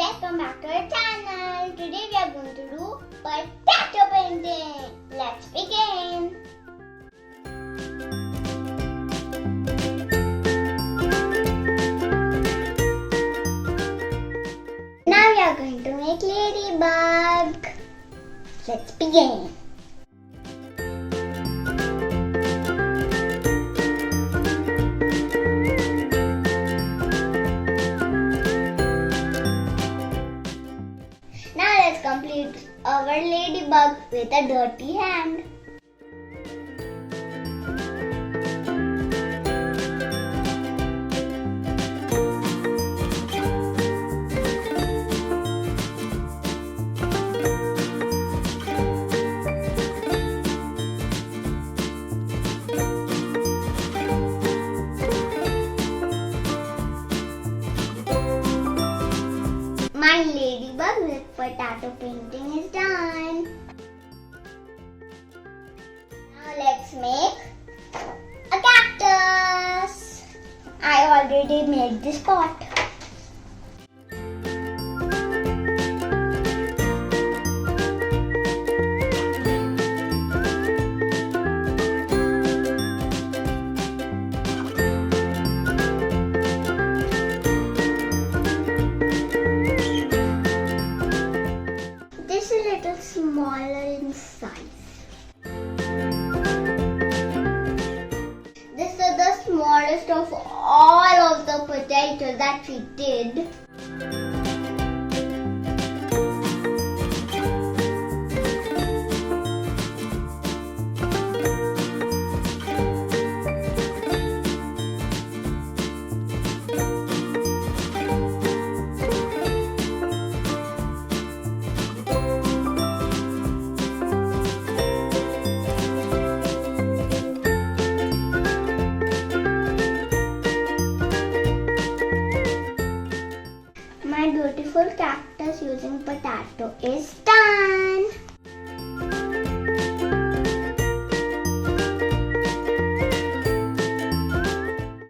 welcome back to our channel. Today we are going to do potato painting. Let's begin. Now we are going to make ladybug. Let's begin. Now let's complete our ladybug with a dirty hand. My ladybug with potato painting is done. Now let's make a cactus. I already made this pot. This is a little smaller in size. This is the smallest of all of the potatoes that we did. My beautiful cactus using potato is done.